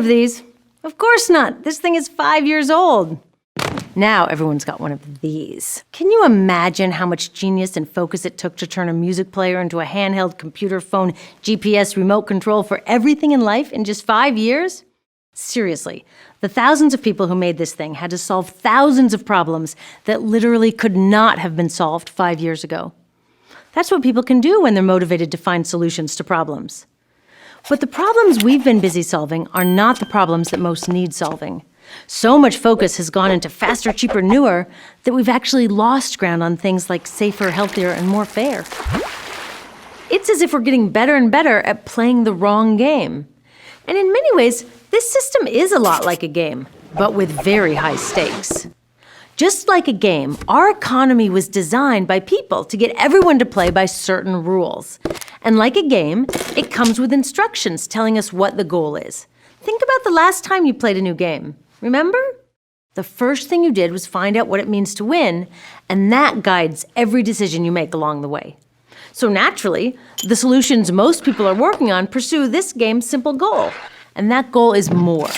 of these. Of course not. This thing is 5 years old. Now everyone's got one of these. Can you imagine how much genius and focus it took to turn a music player into a handheld computer phone GPS remote control for everything in life in just 5 years? Seriously, the thousands of people who made this thing had to solve thousands of problems that literally could not have been solved 5 years ago. That's what people can do when they're motivated to find solutions to problems. But the problems we've been busy solving are not the problems that most need solving. So much focus has gone into faster, cheaper, newer that we've actually lost ground on things like safer, healthier, and more fair. It's as if we're getting better and better at playing the wrong game. And in many ways, this system is a lot like a game, but with very high stakes. Just like a game, our economy was designed by people to get everyone to play by certain rules. And like a game, it comes with instructions telling us what the goal is. Think about the last time you played a new game. Remember? The first thing you did was find out what it means to win, and that guides every decision you make along the way. So naturally, the solutions most people are working on pursue this game's simple goal, and that goal is more.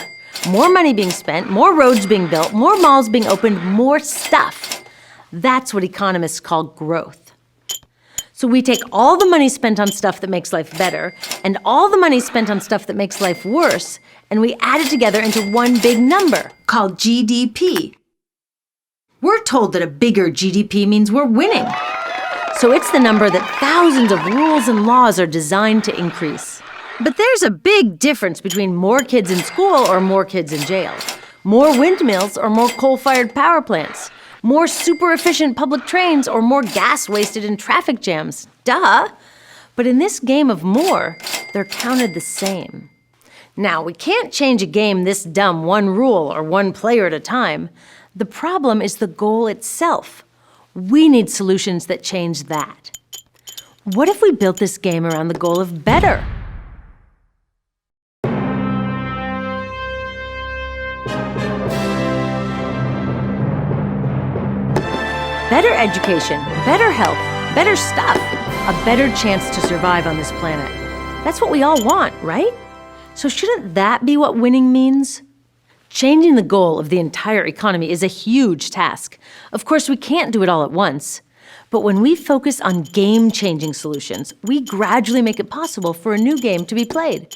More money being spent, more roads being built, more malls being opened, more stuff. That's what economists call growth. So we take all the money spent on stuff that makes life better, and all the money spent on stuff that makes life worse, and we add it together into one big number called GDP. We're told that a bigger GDP means we're winning. So it's the number that thousands of rules and laws are designed to increase. But there's a big difference between more kids in school or more kids in jail, more windmills or more coal-fired power plants, more super efficient public trains or more gas wasted in traffic jams. Duh! But in this game of more, they're counted the same. Now, we can't change a game this dumb one rule or one player at a time. The problem is the goal itself. We need solutions that change that. What if we built this game around the goal of better? Better education, better health, better stuff, a better chance to survive on this planet. That's what we all want, right? So shouldn't that be what winning means? Changing the goal of the entire economy is a huge task. Of course, we can't do it all at once. But when we focus on game-changing solutions, we gradually make it possible for a new game to be played.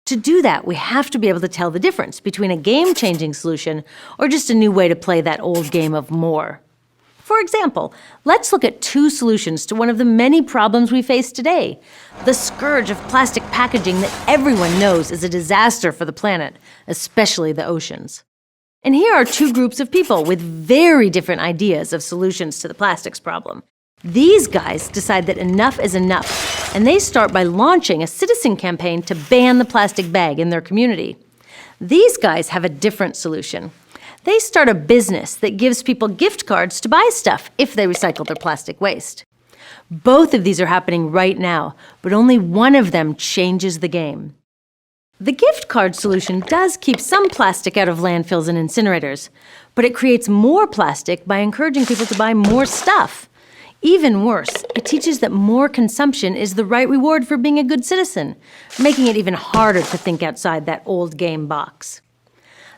To do that, we have to be able to tell the difference between a game-changing solution or just a new way to play that old game of more. For example, let's look at two solutions to one of the many problems we face today, the scourge of plastic packaging that everyone knows is a disaster for the planet, especially the oceans. And here are two groups of people with very different ideas of solutions to the plastics problem. These guys decide that enough is enough, and they start by launching a citizen campaign to ban the plastic bag in their community. These guys have a different solution. They start a business that gives people gift cards to buy stuff if they recycle their plastic waste. Both of these are happening right now, but only one of them changes the game. The gift card solution does keep some plastic out of landfills and incinerators, but it creates more plastic by encouraging people to buy more stuff. Even worse, it teaches that more consumption is the right reward for being a good citizen, making it even harder to think outside that old game box.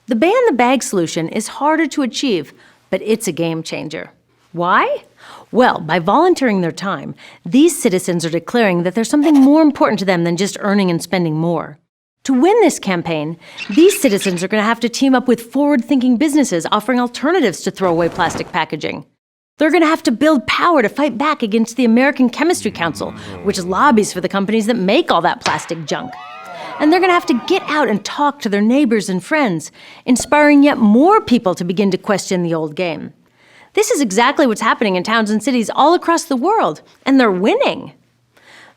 The ban the bag solution is harder to achieve, but it's a game changer. Why? Well, by volunteering their time, these citizens are declaring that there's something more important to them than just earning and spending more. To win this campaign, these citizens are going to have to team up with forward-thinking businesses offering alternatives to throwaway plastic packaging. They're going to have to build power to fight back against the American Chemistry Council, which lobbies for the companies that make all that plastic junk. And they're going to have to get out and talk to their neighbors and friends, inspiring yet more people to begin to question the old game. This is exactly what's happening in towns and cities all across the world, and they're winning.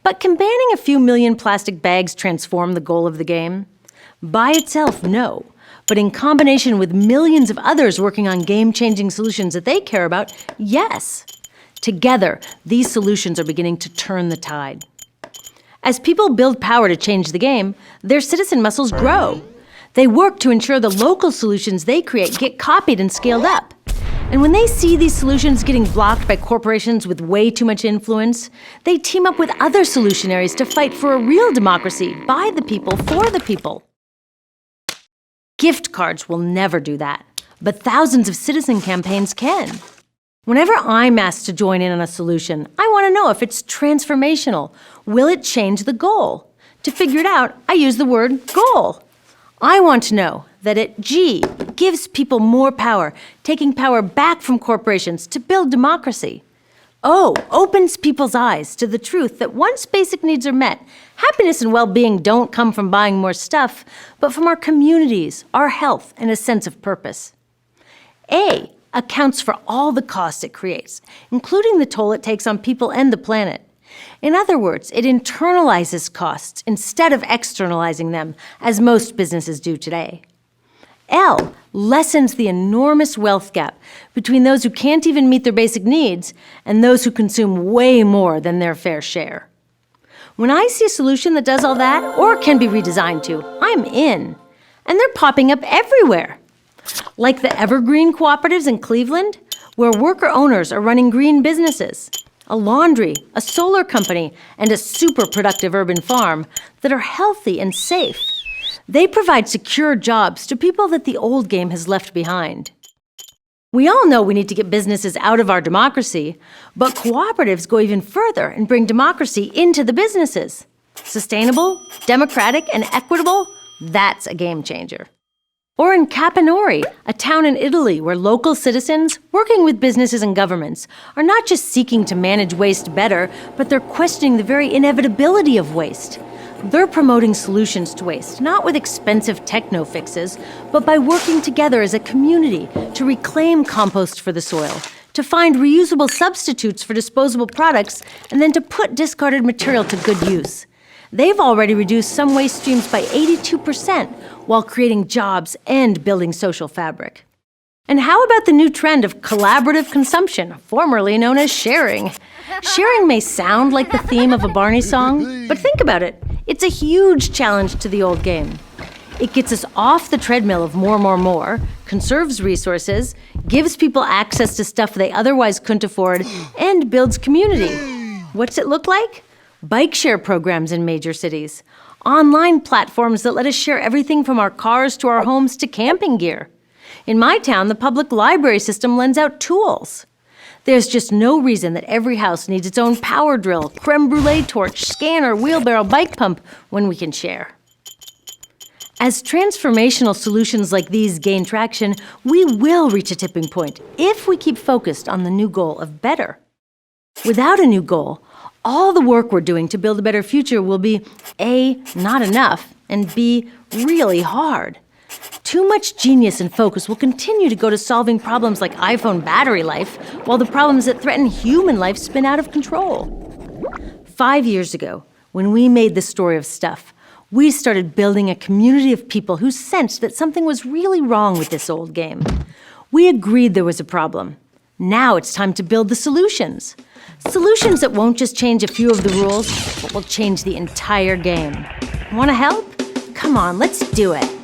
But can banning a few million plastic bags transform the goal of the game? By itself, no. But in combination with millions of others working on game-changing solutions that they care about, yes. Together, these solutions are beginning to turn the tide. As people build power to change the game, their citizen muscles grow. They work to ensure the local solutions they create get copied and scaled up. And when they see these solutions getting blocked by corporations with way too much influence, they team up with other solutionaries to fight for a real democracy by the people, for the people. Gift cards will never do that, but thousands of citizen campaigns can. Whenever I'm asked to join in on a solution, I want to know if it's transformational. Will it change the goal? To figure it out, I use the word goal. I want to know that it, G, gives people more power, taking power back from corporations to build democracy. O, opens people's eyes to the truth that once basic needs are met, happiness and well-being don't come from buying more stuff, but from our communities, our health, and a sense of purpose. A, accounts for all the costs it creates, including the toll it takes on people and the planet. In other words, it internalizes costs instead of externalizing them, as most businesses do today. L, lessens the enormous wealth gap between those who can't even meet their basic needs and those who consume way more than their fair share. When I see a solution that does all that, or can be redesigned to, I'm in. And they're popping up everywhere. Like the Evergreen cooperatives in Cleveland, where worker owners are running green businesses, a laundry, a solar company, and a super productive urban farm that are healthy and safe. They provide secure jobs to people that the old game has left behind. We all know we need to get businesses out of our democracy, but cooperatives go even further and bring democracy into the businesses. Sustainable, democratic, and equitable, that's a game changer. Or in Caponori, a town in Italy where local citizens, working with businesses and governments, are not just seeking to manage waste better, but they're questioning the very inevitability of waste. They're promoting solutions to waste, not with expensive techno fixes, but by working together as a community to reclaim compost for the soil, to find reusable substitutes for disposable products, and then to put discarded material to good use. They've already reduced some waste streams by 82% while creating jobs and building social fabric. And how about the new trend of collaborative consumption, formerly known as sharing? Sharing may sound like the theme of a Barney song, but think about it. It's a huge challenge to the old game. It gets us off the treadmill of more, conserves resources, gives people access to stuff they otherwise couldn't afford, and builds community. What's it look like? Bike share programs in major cities, online platforms that let us share everything from our cars to our homes to camping gear. In my town, the public library system lends out tools. There's just no reason that every house needs its own power drill, creme brulee torch, scanner, wheelbarrow, bike pump when we can share. As transformational solutions like these gain traction, we will reach a tipping point if we keep focused on the new goal of better. Without a new goal, all the work we're doing to build a better future will be A, not enough, and B, really hard. Too much genius and focus will continue to go to solving problems like iPhone battery life, while the problems that threaten human life spin out of control. 5 years ago, when we made the story of stuff, we started building a community of people who sensed that something was really wrong with this old game. We agreed there was a problem. Now it's time to build the solutions. Solutions that won't just change a few of the rules, but will change the entire game. Want to help? Come on, let's do it.